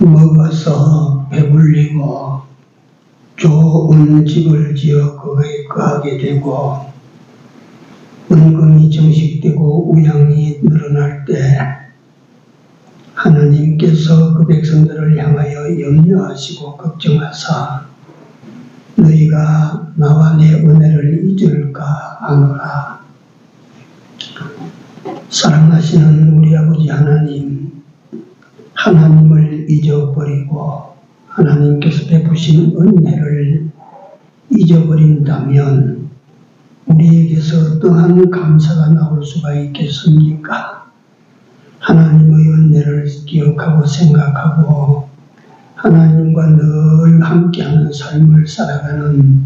먹어서 배불리고 좋은 집을 지어 거기에 거하게 되고 은금이 정식되고 우양이 늘어날 때 하나님께서 그 백성들을 향하여 염려하시고 걱정하사 너희가 나와 내 은혜를 잊을까 하노라. 사랑하시는 우리 아버지 하나님을 잊어버리고 하나님께서 베푸신 은혜를 잊어버린다면 우리에게서 어떠한 감사가 나올 수가 있겠습니까? 하나님의 은혜를 기억하고 생각하고 하나님과 늘 함께하는 삶을 살아가는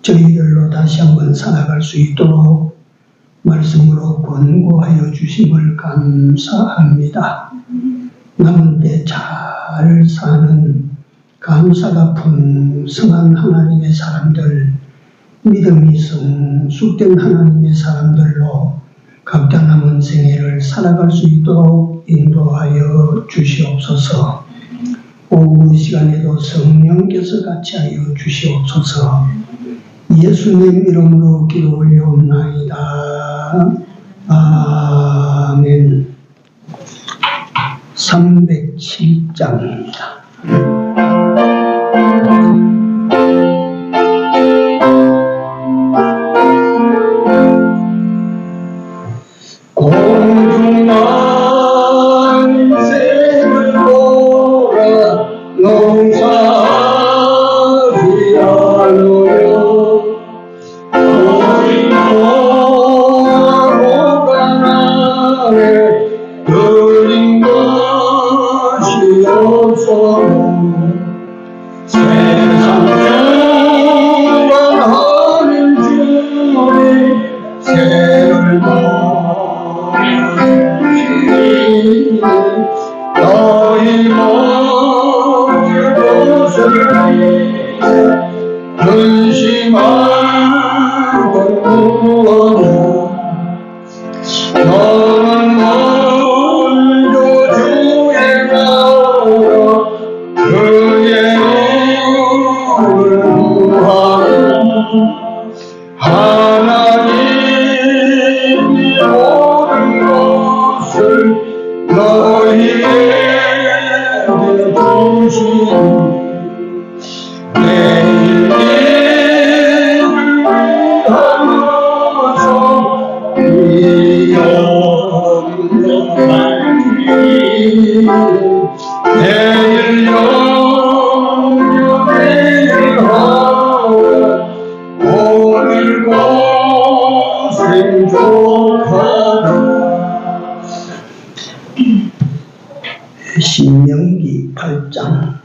저희들로 다시 한번 살아갈 수 있도록 말씀으로 권고하여 주심을 감사합니다. 남은 때 잘 사는 감사가 풍성한 하나님의 사람들, 믿음이 성숙된 하나님의 사람들로 각자 남은 생애를 살아갈 수 있도록 인도하여 주시옵소서. 오후 시간에도 성령께서 같이 하여 주시옵소서. 예수님 이름으로 기도 올려옵나이다. 아멘. 307장입니다. 신명기 8장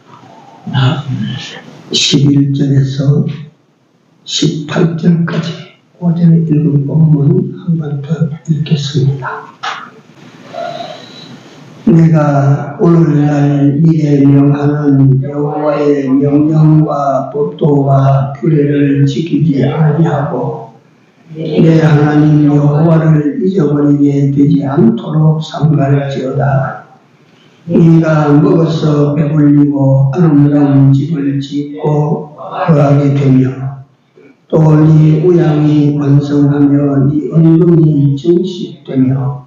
11절에서 18절까지 오전에 읽은 본문 한 번 더 읽겠습니다. 내가 오늘날 네게 명하는 여호와의 명령과 법도와 규례를 지키지 아니하고 내 하나님 여호와를 잊어버리게 되지 않도록 삼갈지어다. 네가 먹어서 배불리고 아름다운 집을 짓고 거하게 되며 또 네 우양이 번성하며 네 은금이 증식되며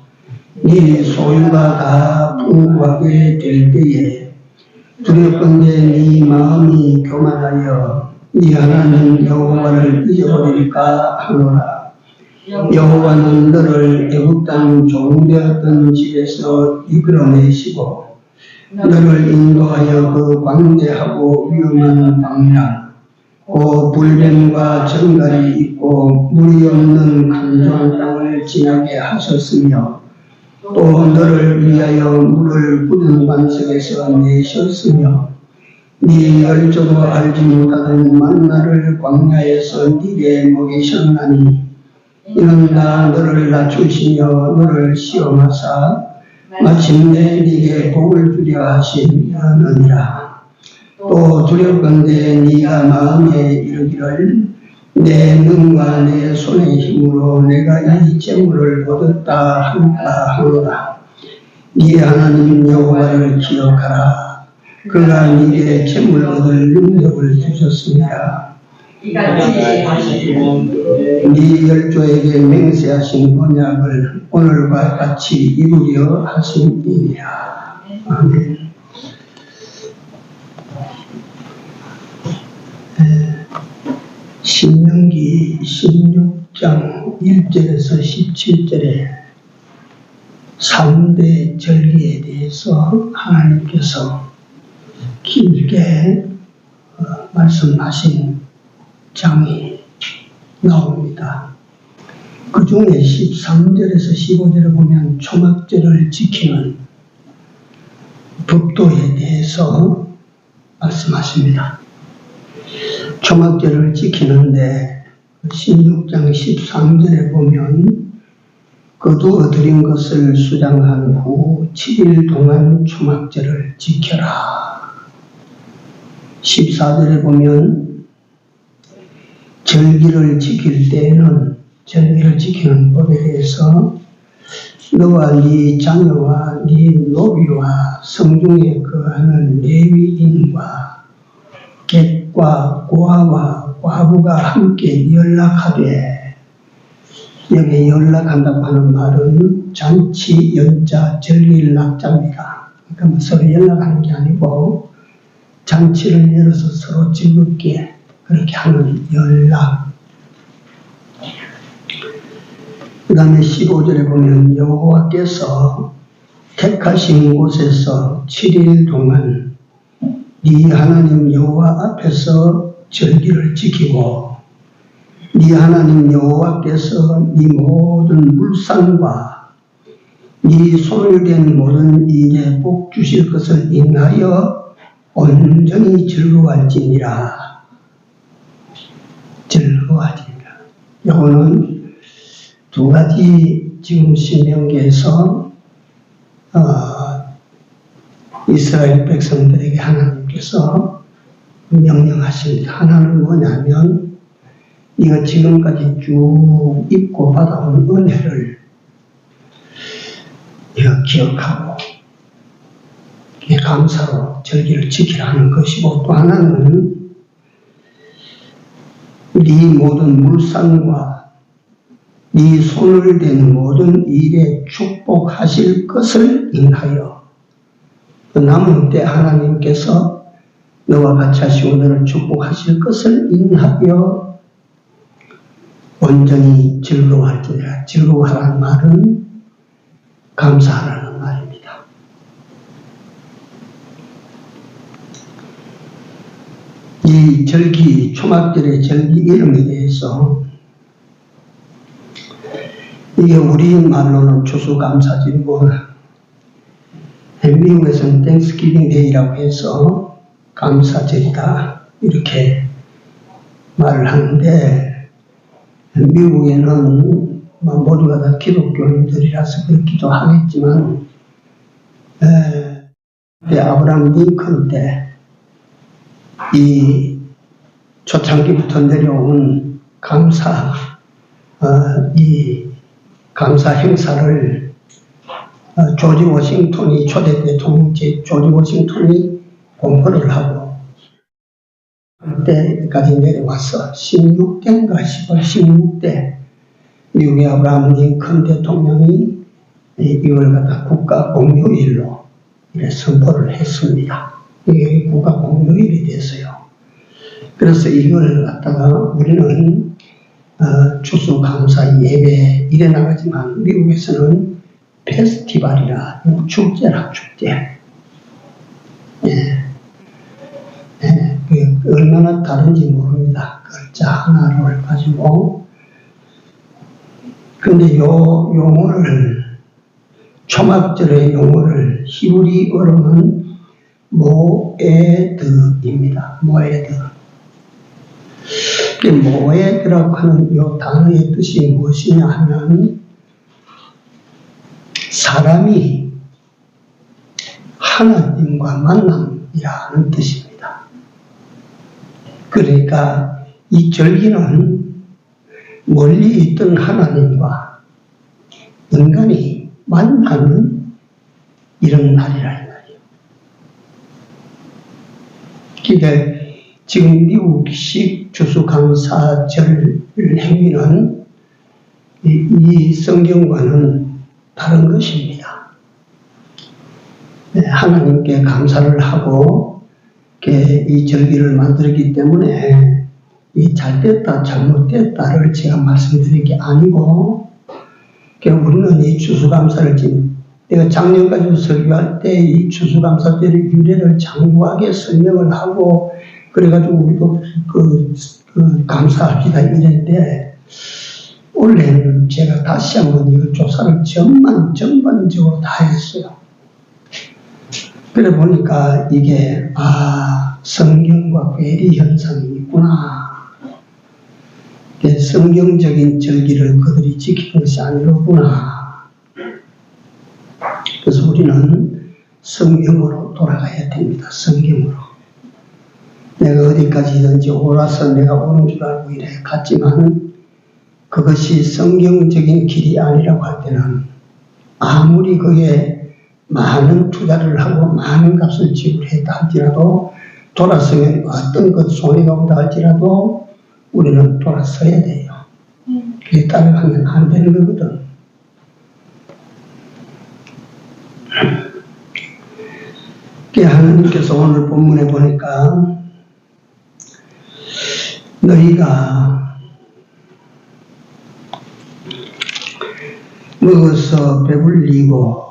네 소유가 다 풍부하게 될 때에 두렵건대 네 마음이 교만하여 네 하나님 여호와를 잊어버릴까 하노라. 여호와는 너를 애굽 땅 종되었던 집에서 이끌어내시고 너를 인도하여 그 광대하고 위험한 방랑 곧 불뱀과 정갈이 있고 물이 없는 간조한 땅을 지나게 하셨으며 또 너를 위하여 물을 굳은 반석에서 내셨으며 네 열조도 알지 못하던 만나를 광야에서 네게 먹이셨나니 이는 다 너를 낮추시며 너를 시험하사 마침내 네게 복을 주려 하심이니라. 또 두렵건대 네가 마음에 이르기를 내 눈과 내 손의 힘으로 내가 이 재물을 얻었다 할까 하노라. 네 하나님 여호와를 기억하라. 그가 네게 재물 얻을 능력을 주셨습니다. 네 열조에게 맹세하신 언약을 오늘과 같이 이루려 하심이니라. 아멘. 신명기 16장 1절에서 17절에 3대 절기에 대해서 하나님께서 길게 말씀하신 장이 나옵니다. 그 중에 13절에서 15절에 보면 초막절을 지키는 법도에 대해서 말씀하십니다. 초막절을 지키는데 16장 13절에 보면 거두어 들인 것을 수장한 후 7일 동안 초막절을 지켜라. 14절에 보면 절기를 지킬 때에는 절기를 지키는 법에 대해서 너와 네 자녀와 네 노비와 성중에 거하는 레위인과 객과 고아와 과부가 함께 연락하되, 여기 연락한다고 하는 말은 잔치, 연자, 절기를 낙자입니다. 그러니까 서로 연락하는 게 아니고 잔치를 열어서 서로 즐겁게 그렇게 하는 연락. 그 다음에 15절에 보면 여호와께서 택하신 곳에서 7일 동안 네 하나님 여호와 앞에서 절기를 지키고 네 하나님 여호와께서 네 모든 물산과 네 손을 댄 모든 일에 복 주실 것을 인하여 온전히 즐거워할지니라. 즐거워하지니라. 요거는 두 가지 지금 신명기에서 이스라엘 백성들에게 하나님께서 명령하십니다. 하나는 뭐냐면 네가 지금까지 쭉 입고 받아온 은혜를 네가 기억하고 감사로 절기를 지키라는 것이고, 또 하나는 네 모든 물산과 네 손을 댄 모든 일에 축복하실 것을 인하여 남은 때 하나님께서 너와 같이 하시고 너를 축복하실 것을 인하여 온전히 즐거워할지니라. 즐거워하라는 말은 감사하라는 말입니다. 이 절기, 초막절의 절기 이름에 대해서 이게 우리 말로는 추수감사절이고 미국에서는 땡스기빙 데이라고 해서 감사절이다 이렇게 말을 하는데, 미국에는 모두가 다 기독교인들이라서 그렇기도 하겠지만 아브라함 링컨 때 이 초창기부터 내려온 이 감사 행사를 조지 워싱턴이 초대 대통령 조지 워싱턴이 공포를 하고 그때까지 내려와서 16대인가 10월 16대 미국의 아브라함 링컨 대통령이 이걸 갖다 국가 공휴일로 선포를 했습니다. 이게 국가 공휴일이 됐어요. 그래서 이걸 갖다가 우리는 추수감사 예배 이래 나가지만 미국에서는 페스티벌이라 축제라 축제. 얼마나 다른지 모릅니다. 글자 하나를 가지고. 근데 요 용어를, 초막절의 용어를 히브리어로는 모에드입니다. 모에드. 모에드라고 하는 이 단어의 뜻이 무엇이냐 하면 사람이 하나님과 만남이라는 뜻입니다. 그러니까 이 절기는 멀리 있던 하나님과 인간이 만나는 이런 날이라 이 말이에요. 이게 지금 미국식 주수감사절 행위는 이 성경과는 다른 것입니다. 하나님께 감사를 하고 이 절기를 만들었기 때문에 이 잘됐다 잘못됐다를 제가 말씀드린 게 아니고, 우리는 이 추수감사를 지금 내가 작년까지 설교할 때 이 추수감사절의 유래를 장구하게 설명을 하고 그래가지고 우리도 감사합니다 이랬는데, 올해는 제가 다시 한번 이걸 조사를 전반적으로 다 했어요. 그래 보니까 이게 성경과 괴리 현상이 있구나. 성경적인 절기를 그들이 지키는 것이 아니로구나. 그래서 우리는 성경으로 돌아가야 됩니다. 성경으로. 내가 어디까지든지 옳아서 내가 옳은 줄 알고 이래 갔지만 그것이 성경적인 길이 아니라고 할 때는 아무리 그게 많은 투자를 하고 많은 값을 지불했다 할지라도, 돌아서면 어떤 것 손해가 온다 할지라도 우리는 돌아서야 돼요. 그에 따라가면 안 되는 거거든. 하나님께서 오늘 본문에 보니까 너희가 먹어서 배불리고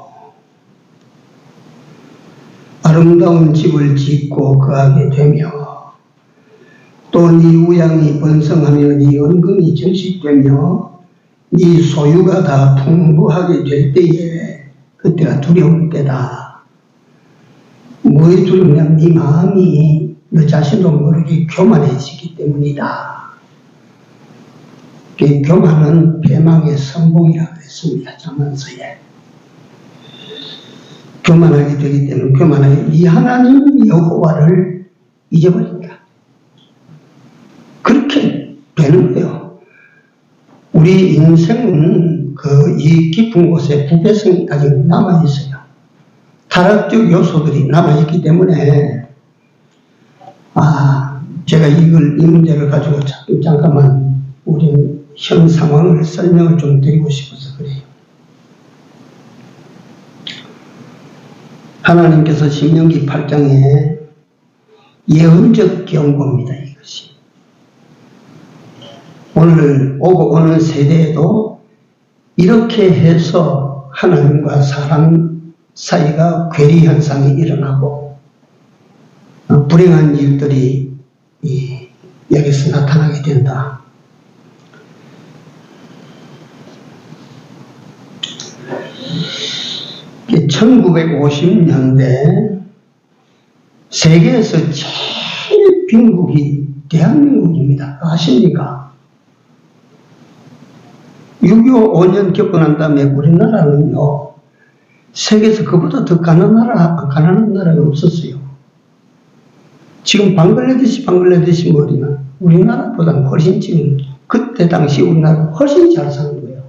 아름다운 집을 짓고 거하게 되며 또 네 우양이 번성하며 네 은금이 증식되며 네 소유가 다 풍부하게 될 때에 그때가 두려울 때다. 뭐에 두렵냐면 네 마음이 너 자신도 모르게 교만해지기 때문이다. 교만은 패망의 선봉이라고 했습니다. 잠언서에. 교만하게 되기 때문에 교만하게 이 하나님 여호와를 잊어버린다. 그렇게 되는 거예요. 우리 인생은 이 깊은 곳에 부패성이 아직 남아있어요. 타락적 요소들이 남아있기 때문에 제가 이 문제를 가지고 잠깐만 우리 현 상황을 설명을 좀 드리고 싶어서 그래요. 하나님께서 신명기 8장에 예언적 경고입니다. 이것이. 오늘 오고 오는 세대에도 이렇게 해서 하나님과 사람 사이가 괴리 현상이 일어나고 불행한 일들이 여기서 나타나게 된다. 이 1950년대 세계에서 제일 빈국이 대한민국입니다. 아십니까? 6.25 5년 겪고 난 다음에 우리나라는요, 세계에서 그보다 더 가난한 나라가 없었어요. 지금 방글라데시 머리는 우리나라보다 훨씬 지금, 그때 당시 우리나라가 훨씬 잘 사는 거예요.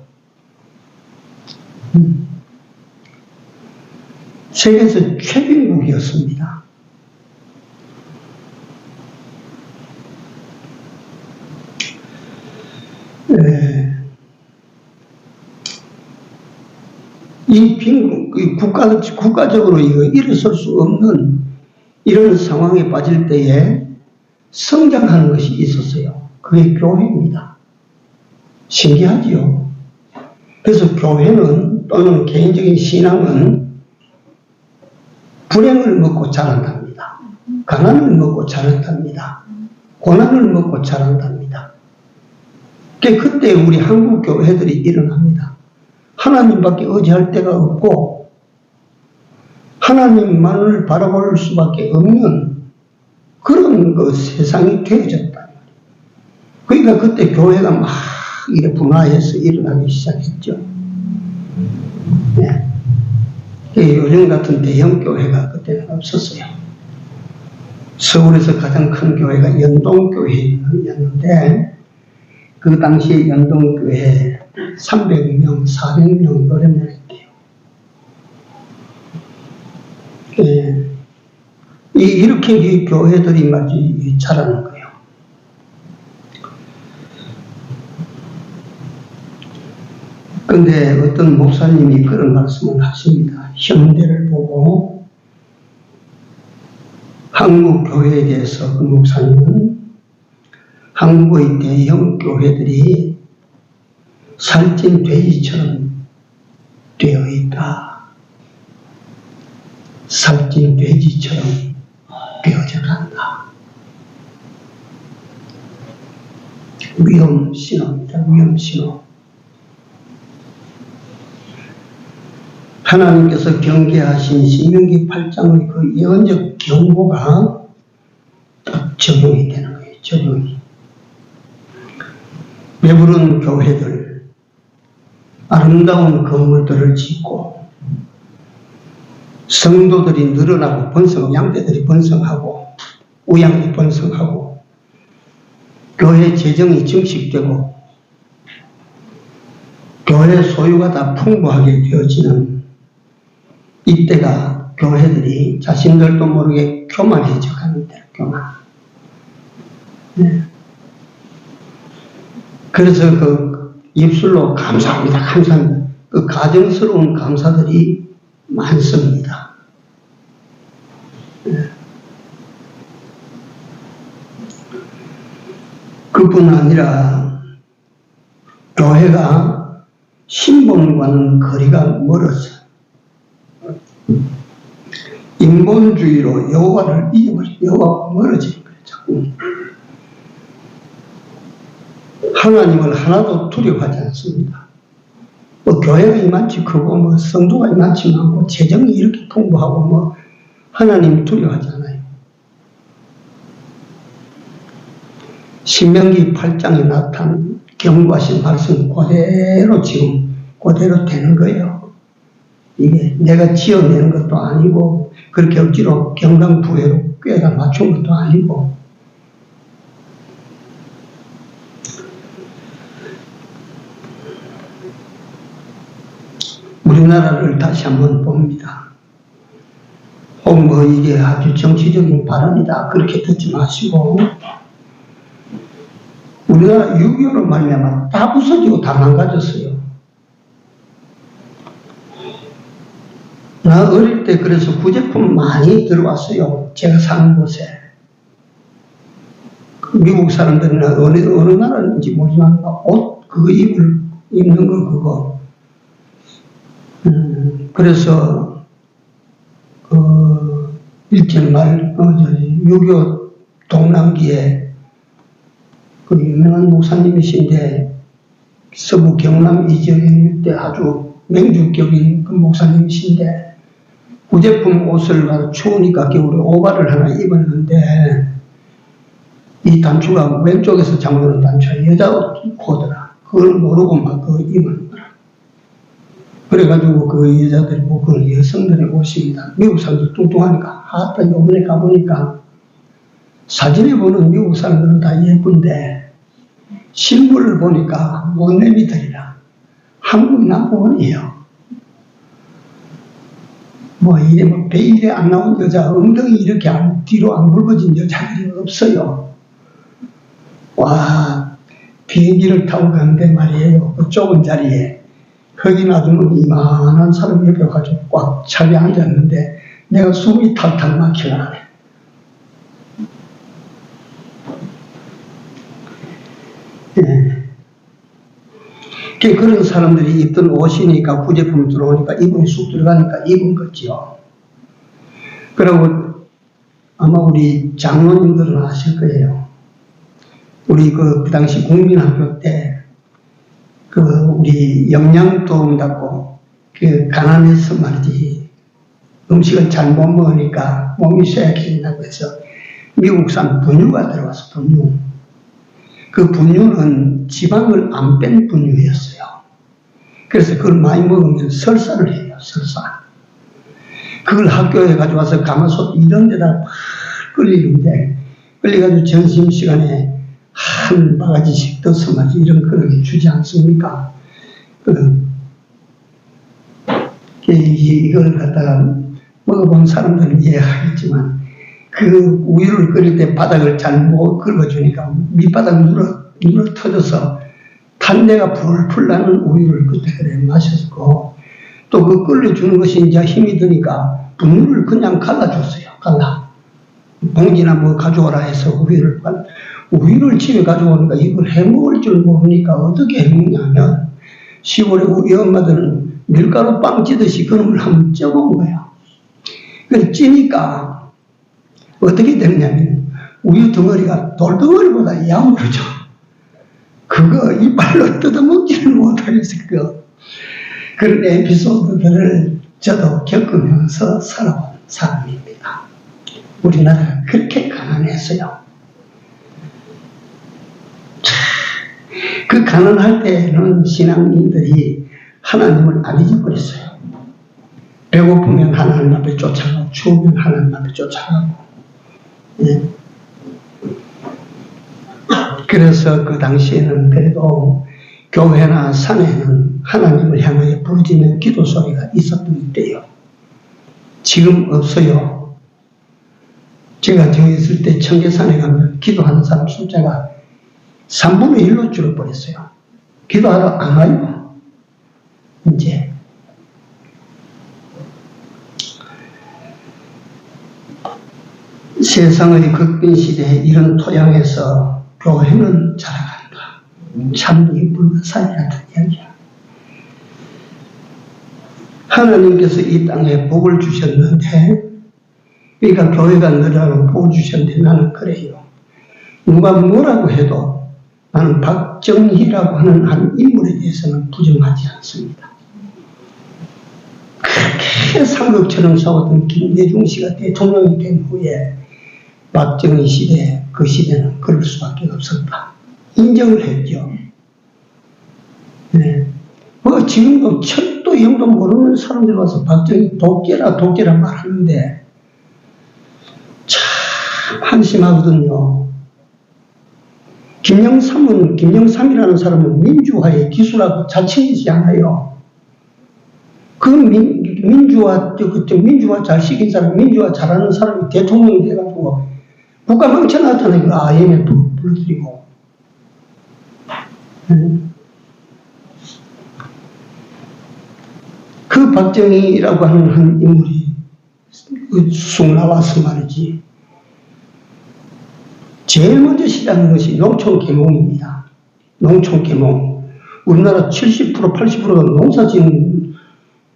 세계에서 최빈국이었습니다. 이 빈국, 국가적으로 일어설 수 없는 이런 상황에 빠질 때에 성장하는 것이 있었어요. 그게 교회입니다. 신기하지요? 그래서 교회는 또는 개인적인 신앙은 불행을 먹고 자란답니다. 가난을 먹고 자란답니다. 고난을 먹고 자란답니다. 그때 우리 한국 교회들이 일어납니다. 하나님밖에 의지할 데가 없고 하나님만을 바라볼 수밖에 없는 그런 세상이 되어졌다. 그러니까 그때 교회가 막 이렇게 분화해서 일어나기 시작했죠. 네. 요즘 같은 대형 교회가 그때는 없었어요. 서울에서 가장 큰 교회가 연동교회였는데 그 당시에 연동교회 300명, 400명 노래만 했대요. 이렇게 이 교회들이 말이지 자라는 거예요. 근데 어떤 목사님이 그런 말씀을 하십니다. 현대를 보고 한국 교회에 대해서 그 목사님은 한국의 대형 교회들이 살찐 돼지처럼 되어 있다. 살찐 돼지처럼 되어져 간다. 위험 신호입니다. 위험 신호. 하나님께서 경계하신 신명기 8장의 그 예언적 경고가 딱 적용이 되는 거예요. 적용이. 배부른 교회들, 아름다운 건물들을 짓고 성도들이 늘어나고 번성, 양떼들이 번성하고 우양이 번성하고 교회 재정이 증식되고 교회 소유가 다 풍부하게 되어지는 이때가 교회들이 자신들도 모르게 교만해져 가는 데요. 교만. 네. 그래서 그 입술로 감사합니다. 감사합니다. 그 가정스러운 감사들이 많습니다. 네. 그뿐 아니라 교회가 신봉과는 거리가 멀어서 인본주의로 여호와를 잊어버리고 여호와가 멀어지는 거예요. 자꾸 하나님을 하나도 두려워하지 않습니다. 뭐 교회가 이만치 크고 뭐 성도가 이만치 많고 재정이 이렇게 풍부하고 뭐 하나님 두려워하지 않아요. 신명기 8장에 나타난 경고하신 말씀 그대로 지금 그대로 되는 거예요. 이게 내가 지어내는 것도 아니고 그렇게 억지로 경강부회로 꿰다 맞춘 것도 아니고 우리나라를 다시 한번 봅니다. 혹 뭐 이게 아주 정치적인 발언이다 그렇게 듣지 마시고 우리나라 6.25로 말미암아 다 부서지고 다 망가졌어요. 나 어릴 때 그래서 구제품 많이 들어왔어요. 제가 사는 곳에. 미국 사람들은 어느 나라인지 모르지만 옷 그거 입는 거 그거. 그래서 일제 말 6.25 동남기에 그 유명한 목사님이신데 서부 경남 이 지역에 때 아주 맹주격인 그 목사님이신데 구제품 옷을 추우니까 겨울에 오바를 하나 입었는데 이 단추가 왼쪽에서 잠그는 단추가 여자 코드라. 그걸 모르고 막 그거 입은 거라. 그래가지고 그 여자들이 뭐 그 여성들의 옷입니다. 미국 사람들 뚱뚱하니까 하다 요번에 가보니까 사진에 보는 미국 사람들은 다 예쁜데 실물을 보니까 못내미들이라. 한국 남부원이에요. 뭐 이래 뭐 베일에 안 나온 여자, 엉덩이 이렇게 뒤로 안 굵어진 여자들이 없어요. 와, 비행기를 타고 가는데 말이에요. 그 좁은 자리에 거기 놔두면 이만한 사람이 옆에 가지고 꽉 차게 앉았는데 내가 숨이 탈탈 막히려네. 예. 그런 사람들이 입던 옷이니까 구제품 들어오니까 이분이 쑥 들어가니까 입은 거지요. 그리고 아마 우리 장로님들은 아실 거예요. 우리 그 당시 국민학교 때 그 우리 영양도움답고 그 가난해서 말이지 음식을 잘 못 먹으니까 몸이 쇠약해진다고 해서 미국산 분유가 들어와서 분유. 그 분유는 지방을 안 뺀 분유였어요. 그래서 그걸 많이 먹으면 설사를 해요. 설사. 그걸 학교에 가져와서 가마솥 이런 데다 막 끓이는데 끓여가지고 점심시간에 한 바가지씩 떠서 말이지 이런 그릇에 주지 않습니까? 이걸 갖다가 먹어본 사람들은 이해하겠지만 그 우유를 끓일 때 바닥을 잘못 긁어주니까 밑바닥 눌어 터져서 탄내가 풀풀 나는 우유를 그때 그래 마셨고, 또 그 끓여주는 것이 이제 힘이 드니까 분유를 그냥 갈라줬어요. 봉지나 뭐 가져오라 해서 우유를 집에 가져오니까 이걸 해먹을 줄 모르니까 어떻게 해먹냐면, 시골에 우리 엄마들은 밀가루 빵 찌듯이 그놈을 한번 쪄본 거예요. 그 찌니까 어떻게 되느냐면 우유 덩어리가 돌덩어리보다 야무르죠. 그거 이빨로 뜯어먹지를 못하겠어. 그런 에피소드들을 저도 겪으면서 살아온 사람입니다. 우리나라가 그렇게 가난했어요. 그 가난할 때는 신앙인들이 하나님을 안 잊어버렸어요. 배고프면 하나님 앞에 쫓아가고, 추우면 하나님 앞에 쫓아가고. 예. 그래서 그 당시에는 그래도 교회나 산에는 하나님을 향하여 부르짖는 기도 소리가 있었던 때요. 지금 없어요. 제가 저기 있을 때 청계산에 가면 기도하는 사람 숫자가 3분의 1로 줄어버렸어요. 기도하러 안 와요. 이제. 세상의 극빈 시대에 이런 토양에서 교회는 자라간다. 참 불가사의 같은 이야기야. 하나님께서 이 땅에 복을 주셨는데, 그러니까 교회가 너라고 복을 주셨는데 나는 그래요. 누가 뭐라고 해도 나는 박정희라고 하는 한 인물에 대해서는 부정하지 않습니다. 그렇게 상극처럼 싸웠던 김대중 씨가 대통령이 된 후에 박정희 시대, 그 시대는 그럴 수밖에 없었다. 인정을 했죠. 네. 지금도 철도 영도 모르는 사람들 와서 박정희 독재라 말하는데 참 한심하거든요. 김영삼이라는 사람은 민주화의 기수라고 자칭하지 않아요. 그 민주화 잘 시킨 사람, 민주화 잘하는 사람이 대통령이 돼가지고 국가 망쳐놨잖아요. IMF 불러들이고. 그 박정희라고 하는 한 인물이 쑥 나와서 말이지. 제일 먼저 시작한 것이 농촌계몽입니다. 농촌계몽. 우리나라 70%, 80%가 농사짓는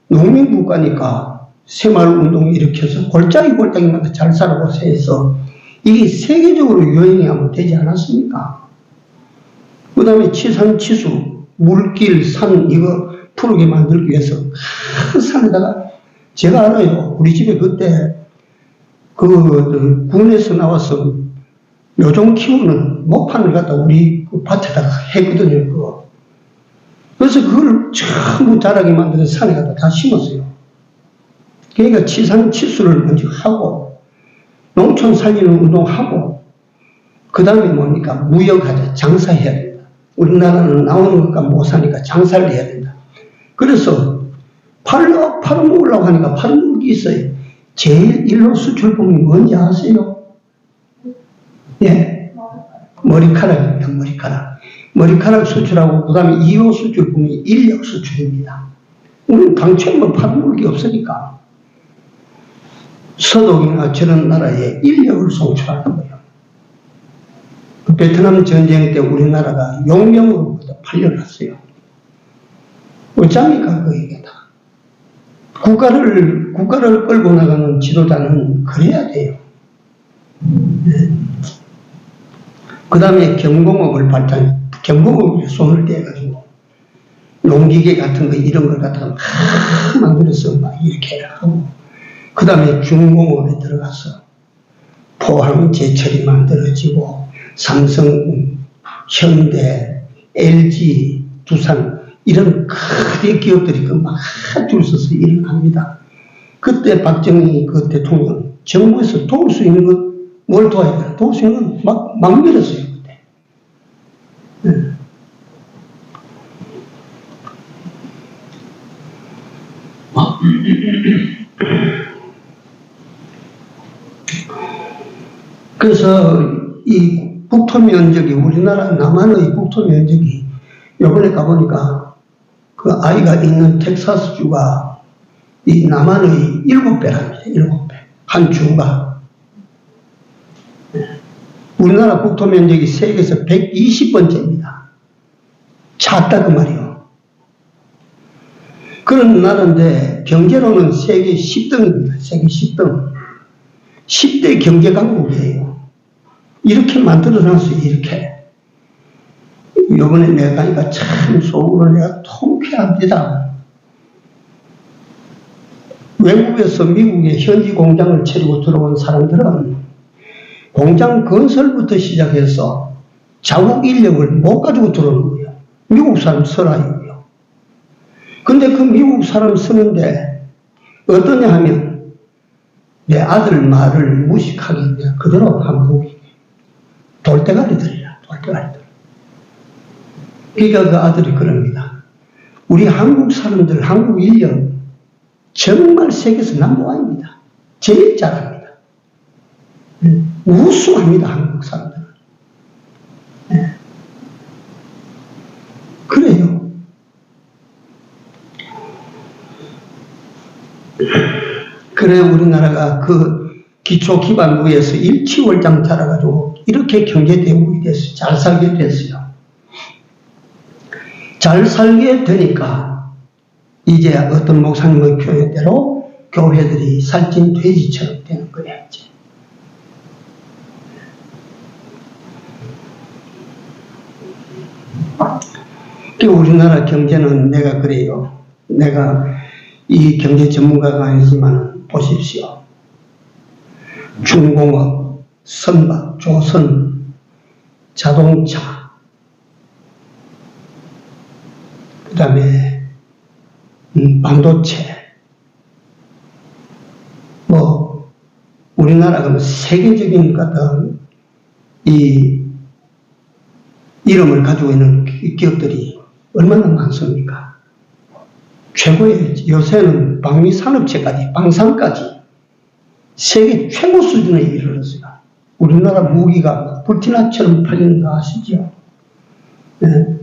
농민국가니까 새마을운동을 일으켜서 골짜기마다 잘 살아보세요 해서 이게 세계적으로 유행이 한번 되지 않았습니까? 그 다음에 치산치수, 물길, 산 이거 푸르게 만들기 위해서 큰 산에다가 제가 알아요. 우리 집에 그때 그 군에서 나와서 묘종 키우는 목판을 갖다 우리 그 밭에다가 했거든요. 그거. 그래서 그걸 전부 자라게 만들어서 산에 갖다 다 심었어요. 그러니까 치산치수를 먼저 하고 농촌 살리는 운동하고 그 다음에 뭡니까? 무역하자. 장사해야 된다. 우리나라는 나오는 것과 못 사니까 장사를 해야 된다. 그래서 팔아먹으려고 하니까 팔아먹을 게 있어요. 제일 일로 수출품이 뭔지 아세요? 예? 머리카락입니다. 머리카락 수출하고 그 다음에 2호 수출품이 인력 수출입니다. 우리는 당초에 뭐 팔아먹을 게 없으니까 서독이나 저런 나라에 인력을 송출하는 거예요. 그 베트남 전쟁 때 우리나라가 용병으로 팔려났어요. 어쩝니까 그 얘기다. 국가를 끌고 나가는 지도자는 그래야 돼요. 네. 그 다음에 경공업에 손을 떼가지고 농기계 같은 거 이런 걸 갖다가 만들어서 막 이렇게 하고 그 다음에 중공업에 들어가서 포항 제철이 만들어지고 삼성, 현대, LG, 두산 이런 큰 기업들이 막 줄 서서 일을 합니다. 그때 박정희 그 대통령 정부에서 도울 수 있는 것 뭘 도와야 되나? 도울 수 있는 건 막 밀었어요. 그때. 네. 그래서 이 국토 면적이, 우리나라 남한의 국토 면적이 요번에 가보니까 그 아이가 있는 텍사스주가 이 남한의 7배랍니다. 7배. 한 주가. 우리나라 국토 면적이 세계에서 120번째입니다. 작다 그 말이요. 그런 나라인데 경제로는 세계 10등입니다. 세계 10등. 10대 경제 강국이에요. 이렇게 만들어놨어요. 이렇게. 요번에 내가 가니까 참 속으로 내가 통쾌합니다. 외국에서 미국에 현지 공장을 차리고 들어온 사람들은 공장 건설부터 시작해서 자국 인력을 못 가지고 들어오는 거예요. 미국 사람 써라요. 근데 그 미국 사람 쓰는데 어떠냐 하면 내 아들 말을 무식하게 그대로 한국이 돌대가리들이라, 돌대가리들. 그러니까 그 아들이 그럽니다. 우리 한국 사람들, 한국 인력 정말 세계에서 넘버원입니다. 제일 잘합니다. 우수합니다. 한국 사람들은. 네. 그래요. 그래 우리나라가 그 기초기반부에서 일치월장 자라가지고 이렇게 경제대국이 됐어요. 잘 살게 됐어요. 잘 살게 되니까 이제 어떤 목사님의 표현대로 교회들이 살찐 돼지처럼 되는 거예요. 이제. 우리나라 경제는 내가 그래요. 내가 이 경제 전문가가 아니지만 보십시오. 중공업, 선박, 조선, 자동차, 그 다음에 반도체, 뭐 우리나라가 세계적인 어떤 이 이름을 가지고 있는 기업들이 얼마나 많습니까? 최고의 요새는 방위산업체까지, 방산까지 세계 최고 수준에 이르렀어요. 우리나라 무기가 불티나처럼 팔리는 거 아시죠? 네.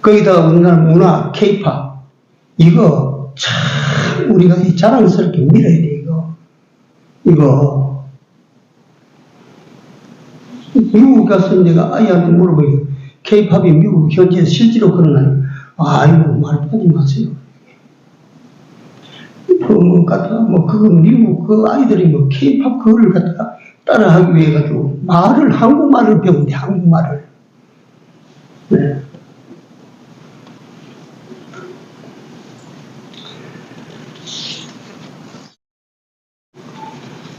거기다가 우리나라 문화, 케이팝, 이거 참 우리가 자랑스럽게 밀어야 돼, 이거. 미국 가서 내가 아이한테 물어보니까 케이팝이 미국 현지에 실제로 그러나요? 아이고, 말하지 마세요. 그거 미국 그 아이들이 뭐 케이팝 그거를 갖다가 따라하기 위해 가지고 한국말을 배운대, 한국말을. 네.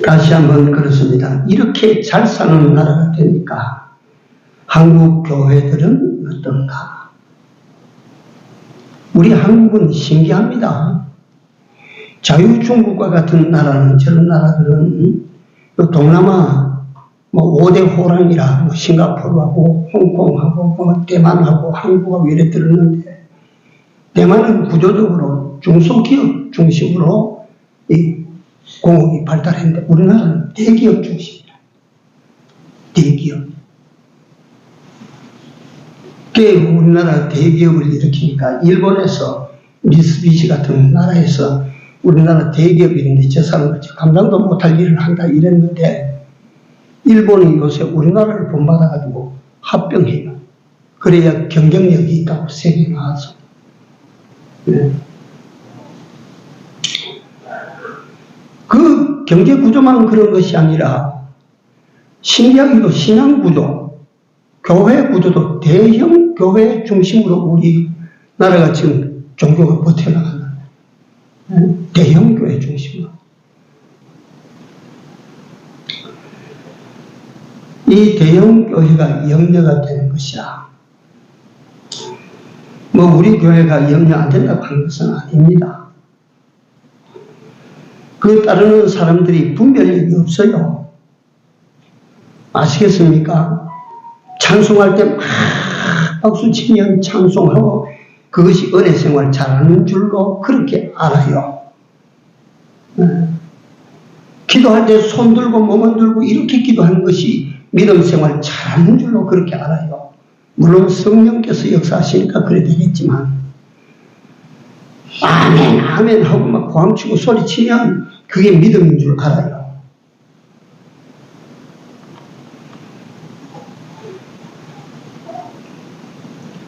다시 한번 그렇습니다. 이렇게 잘 사는 나라가 되니까 한국 교회들은 어떤가? 우리 한국은 신기합니다. 자유중국과 같은 나라는, 저런 나라들은 동남아 뭐 5대 호랑이라 뭐 싱가포르하고 홍콩하고 뭐 대만하고 한국하고 이래 들었는데, 대만은 구조적으로 중소기업 중심으로 이 공업이 발달했는데 우리나라는 대기업 중심이라. 대기업. 우리나라 대기업을 일으키니까 일본에서 미쓰비시 같은 나라에서 우리나라 대기업이 있는데 저 사람들 감당도 못할 일을 한다 이랬는데, 일본이 요새 우리나라를 본받아가지고 합병해요. 그래야 경쟁력이 있다고 세계에 나와서. 네. 그 경제 구조만 그런 것이 아니라 신기하게도 신앙 구조, 교회 구조도 대형 교회 중심으로 우리나라가 지금 종교가 버텨나간다. 대형 교회 중심으로. 이 대형 교회가 염려가 되는 것이라. 뭐 우리 교회가 염려 안 된다고 하는 것은 아닙니다. 그에 따르는 사람들이 분별력이 없어요. 아시겠습니까? 찬송할 때 막 박수 치면 찬송하고 그것이 은혜 생활 잘하는 줄로 그렇게 알아요. 기도할 때 손 들고 몸을 들고 이렇게 기도하는 것이 믿음 생활 잘하는 줄로 그렇게 알아요. 물론 성령께서 역사하시니까 그래 되겠지만, 아멘 아멘 하고 막 고함치고 소리치면 그게 믿음인 줄 알아요.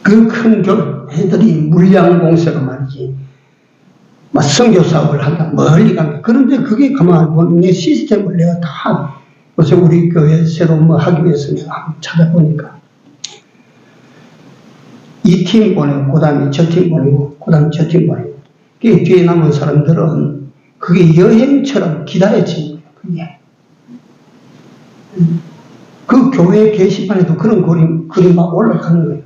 그 큰 교회들이 물량공세로 말이지, 막 선교사업을 한다, 멀리 간다. 그런데 그게 가만히 보면 내 시스템을 내가 다, 요새 우리 교회 새로 뭐 하기 위해서 내가 한번 찾아보니까, 이 팀 보내고, 그 다음에 저 팀 보내고, 그 다음에 저 팀 보내고, 그 뒤에 남은 사람들은 그게 여행처럼 기다려지는 거예요, 그게. 그 교회 게시판에도 그런 그림 막 올라가는 거예요.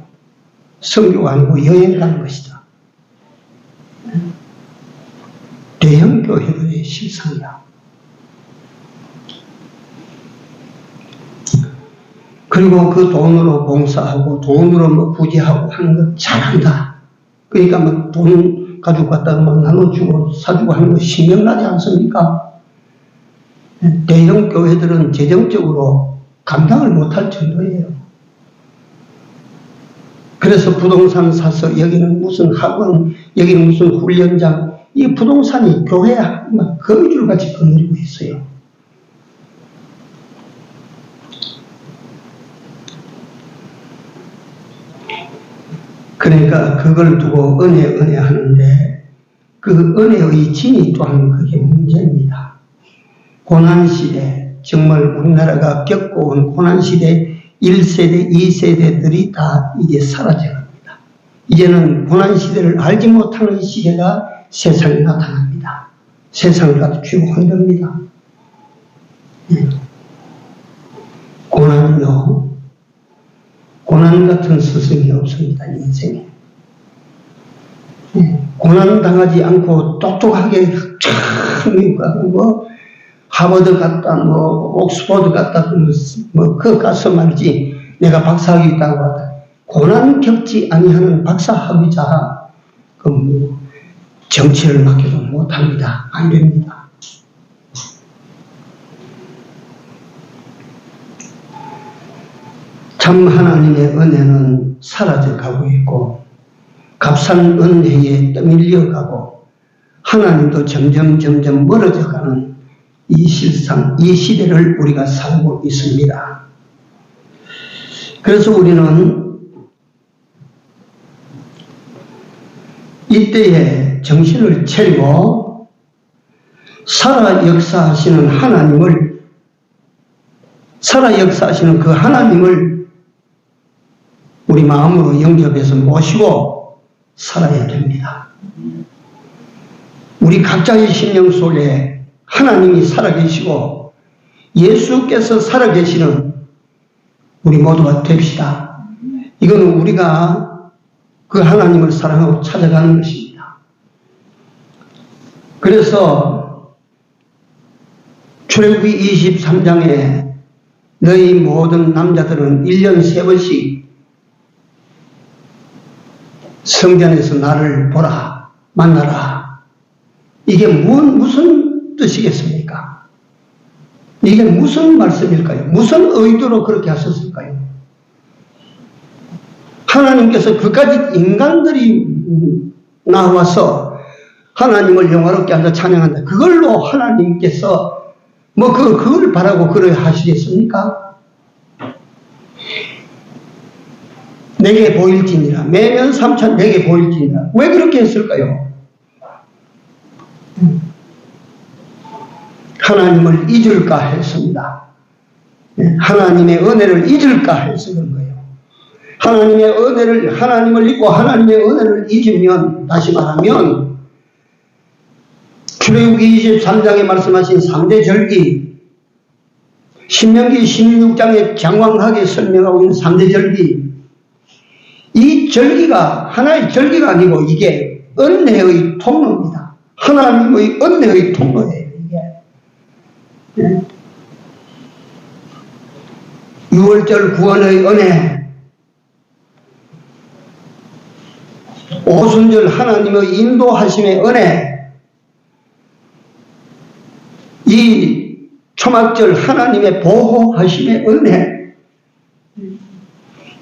선교가 아니고 여행 가는 것이다. 대형 교회들의 실상이야. 그리고 그 돈으로 봉사하고 돈으로 뭐 부지하고 하는 거 잘한다. 그러니까 뭐 돈 가지고 갔다가 막 나눠주고 사주고 하는 거 신명나지 않습니까? 대형 교회들은 재정적으로 감당을 못할 정도예요. 그래서 부동산 사서 여기는 무슨 학원, 여기는 무슨 훈련장, 이 부동산이 교회에 막 거미줄같이 거느리고 있어요. 그러니까 그걸 두고 은혜 하는데, 그 은혜의 진이 또한 그게 문제입니다. 고난시대, 정말 우리나라가 겪어온 고난시대 1세대, 2세대들이 다 이제 사라져갑니다. 이제는 고난시대를 알지 못하는 시대가 세상에 나타납니다. 세상을 갖추고 흔듭니다. 고난은요, 고난 같은 스승이 없습니다, 인생에. 고난 당하지 않고 똑똑하게 뭐 하버드 갔다, 뭐 옥스퍼드 갔다, 뭐 그 가서 말이지 내가 박사학위 있다고 하다. 고난 겪지 아니하는 박사학위자, 그 뭐 정치를 맡겨도 못합니다. 안 됩니다. 참 하나님의 은혜는 사라져가고 있고, 값싼 은혜에 떠밀려가고, 하나님도 점점 멀어져가는 이 실상, 이 시대를 우리가 살고 있습니다. 그래서 우리는 이때에 정신을 차리고 살아 역사하시는 그 하나님을 우리 마음으로 영접해서 모시고 살아야 됩니다. 우리 각자의 심령 속에 하나님이 살아계시고 예수께서 살아계시는 우리 모두가 됩시다. 이거는 우리가 그 하나님을 사랑하고 찾아가는 것입니다. 그래서 출애굽기 23장에 너희 모든 남자들은 1년 3번씩 성전에서 나를 보라, 만나라. 이게 무슨 뜻이겠습니까? 이게 무슨 말씀일까요? 무슨 의도로 그렇게 하셨을까요? 하나님께서 그까지 인간들이 나와서 하나님을 영화롭게 앉아 찬양한다. 그걸로 하나님께서 그걸 바라고 그래 하시겠습니까? 내게 보일지니라. 매년 3천 내게 보일지니라. 왜 그렇게 했을까요? 하나님을 잊을까 했습니다. 하나님의 은혜를 잊을까 해서 그런 거예요. 하나님을 잊고 하나님의 은혜를 잊으면, 다시 말하면, 출애굽기 23장에 말씀하신 3대 절기, 신명기 16장에 장황하게 설명하고 있는 3대 절기, 이 절기가 하나의 절기가 아니고 이게 은혜의 통로입니다. 하나님의 은혜의 통로예요, 이게. 6월절 구원의 은혜, 오순절 하나님의 인도하심의 은혜, 이 초막절 하나님의 보호하심의 은혜,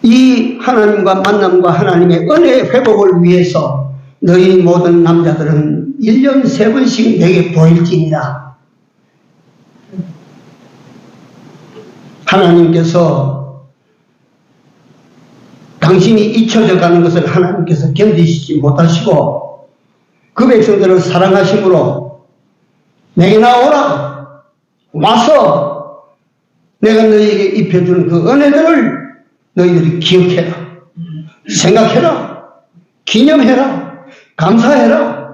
이 하나님과 만남과 하나님의 은혜의 회복을 위해서 너희 모든 남자들은 1년 3번씩 내게 보일지니라. 하나님께서 당신이 잊혀져 가는 것을 하나님께서 견디시지 못하시고 그 백성들을 사랑하심으로 내게 나오라, 와서 내가 너희에게 입혀주는 그 은혜들을 너희들이 기억해라, 생각해라, 기념해라, 감사해라.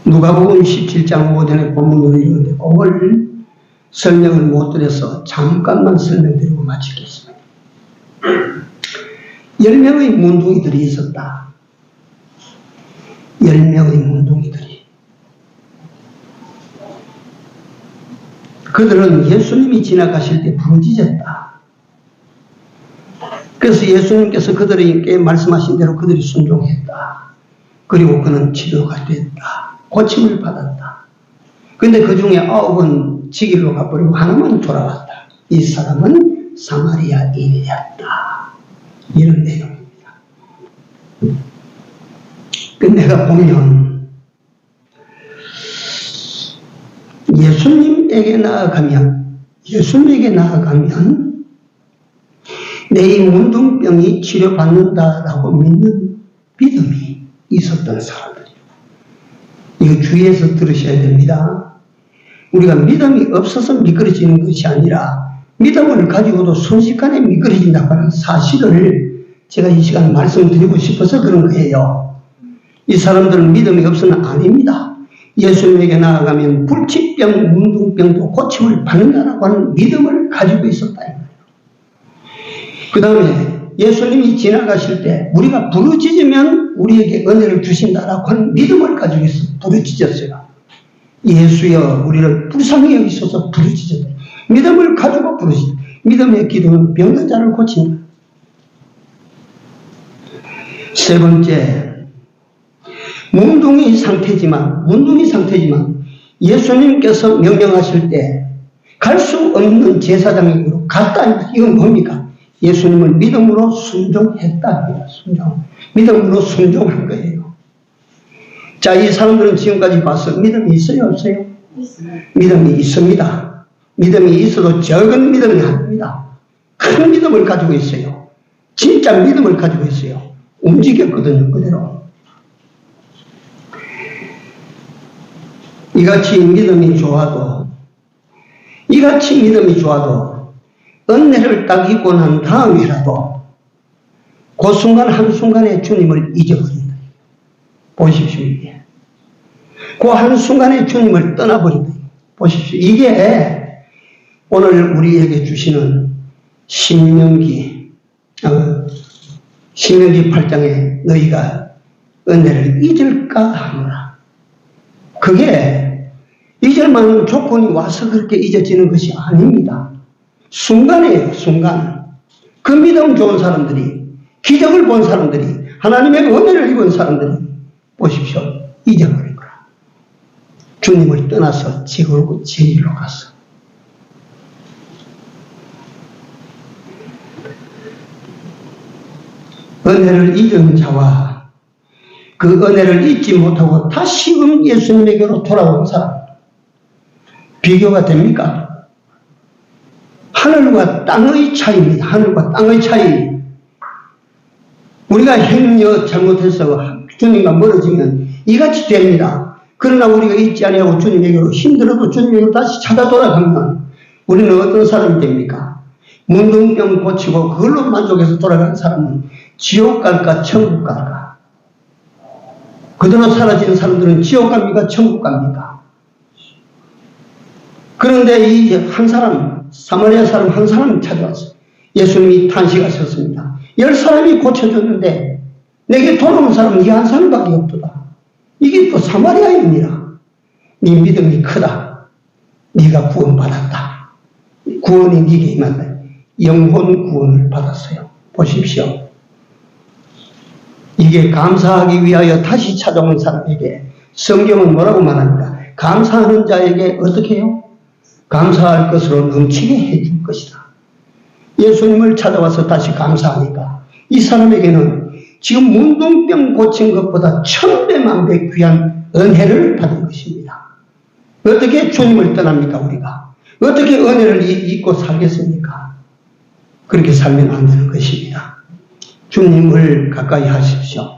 누가복음 17장 5절의 본문으로 읽는데 그걸 설명을 못 드려서 잠깐만 설명드리고 마치겠습니다. 10명의 문둥이들이 있었다. 10명의 문둥이들이. 그들은 예수님이 지나가실 때 부르짖었다. 그래서 예수님께서 그들에게 말씀하신 대로 그들이 순종했다. 그리고 그는 치료가 됐다. 고침을 받았다. 그런데 그 중에 9은 지길로 가버리고 하나만 돌아왔다. 이 사람은 사마리아인이었다. 이런 내용입니다. 내가 보면 예수님에게 나아가면 내 이 문둥병이 치료받는다라고 믿는 믿음이 있었던 사람들이에요. 이거 주의해서 들으셔야 됩니다. 우리가 믿음이 없어서 미끄러지는 것이 아니라 믿음을 가지고도 순식간에 미끄러진다고 하는 사실을 제가 이 시간에 말씀드리고 싶어서 그런 거예요. 이 사람들은 믿음이 없어는 아닙니다. 예수님에게 나아가면 불치병, 문둥병도 고침을 받는다라고 하는 믿음을 가지고 있었다. 그 다음에 예수님이 지나가실 때 우리가 부르짖으면 우리에게 은혜를 주신다라고 하는 믿음을 가지고 있어 부르짖었어요. 예수여 우리를 불쌍히 여기소서 부르짖었다. 믿음을 가지고 부르짖었다. 믿음의 기도는 병든 자를 고친다. 세 번째, 문둥이 상태지만 예수님께서 명령하실 때 갈 수 없는 제사장에게로 갔다. 이건 뭡니까? 예수님을 믿음으로 순종했다. 믿음으로 순종한 거예요. 자, 이 사람들은 지금까지 봐서 믿음이 있어요, 없어요? 믿음이 있습니다. 믿음이 있어도 적은 믿음이 아닙니다. 큰 믿음을 가지고 있어요. 진짜 믿음을 가지고 있어요. 움직였거든요, 그대로. 이같이 믿음이 좋아도 은혜를 딱 입고 난 다음이라도 그 순간 한순간에 주님을 잊어버린다. 보십시오, 이게. 그 한순간에 주님을 떠나버린다. 보십시오. 이게 오늘 우리에게 주시는 신명기 8장에 너희가 은혜를 잊을까 하노라. 그게 잊을 만한 조건이 와서 그렇게 잊어지는 것이 아닙니다. 순간이에요, 순간. 그 믿음 좋은 사람들이, 기적을 본 사람들이, 하나님의 은혜를 입은 사람들이, 보십시오. 잊어버린 거라. 주님을 떠나서 지구로 제일로 갔어. 은혜를 잊은 자와 그 은혜를 잊지 못하고 다시금 예수님에게로 돌아온 사람. 비교가 됩니까? 하늘과 땅의 차이입니다. 하늘과 땅의 차이. 우리가 행여 잘못해서 주님과 멀어지면 이같이 됩니다. 그러나 우리가 잊지 아니하고 주님에게로 힘들어도 주님에게로 다시 찾아 돌아가면 우리는 어떤 사람이 됩니까? 문둥병 고치고 그걸로 만족해서 돌아가는 사람은 지옥 갈까 천국 갈까? 그대로 사라지는 사람들은 지옥 갑니까 천국 갑니까? 그런데 이 한 사람, 사마리아 사람 한 사람이 찾아왔어요. 예수님이 탄식하셨습니다. 10사람이 고쳐줬는데 내게 돌아온 사람은 이 한 사람밖에 없도다. 이게 또 사마리아인이라. 네 믿음이 크다. 네가 구원받았다. 구원이 네게 임한다. 영혼 구원을 받았어요. 보십시오. 이게 감사하기 위하여 다시 찾아온 사람에게 성경은 뭐라고 말합니까? 감사하는 자에게 어떻게 해요? 감사할 것으로 넘치게 해줄 것이다. 예수님을 찾아와서 다시 감사하니까 이 사람에게는 지금 문둥병 고친 것보다 1000배만배 귀한 은혜를 받은 것입니다. 어떻게 주님을 떠납니까, 우리가? 어떻게 은혜를 잊고 살겠습니까? 그렇게 살면 안 되는 것입니다. 주님을 가까이 하십시오.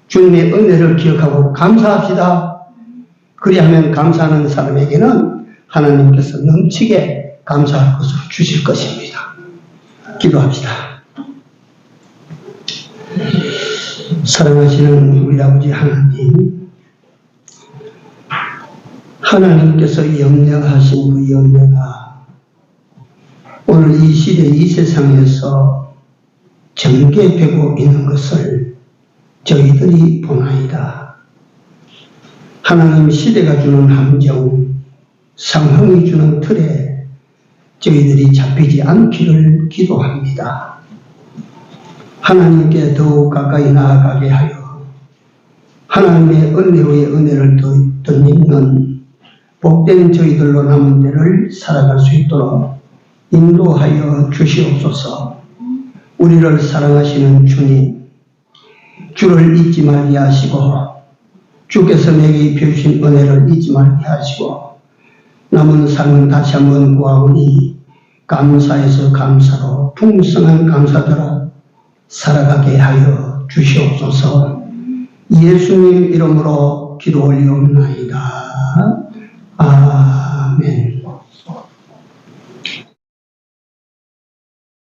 주님의 은혜를 기억하고 감사합시다. 그리하면 감사하는 사람에게는 하나님께서 넘치게 감사할 것으로 주실 것입니다. 기도합시다. 사랑하시는 우리 아버지 하나님, 하나님께서 염려하신 그 염려가 오늘 이 시대 이 세상에서 전개되고 있는 것을 저희들이 보나이다. 하나님, 시대가 주는 함정, 상황이 주는 틀에 저희들이 잡히지 않기를 기도합니다. 하나님께 더욱 가까이 나아가게 하여 하나님의 은혜의 은혜를 덧입는 복된 저희들로 남은 데를 살아갈 수 있도록 인도하여 주시옵소서. 우리를 사랑하시는 주님, 주를 잊지 말게 하시고 주께서 내게 입혀주신 은혜를 잊지 말게 하시고 남은 삶은 다시 한번 구하오니 감사에서 감사로 풍성한 감사대로 살아가게 하여 주시옵소서. 예수님 이름으로 기도 올리옵나이다. 아멘.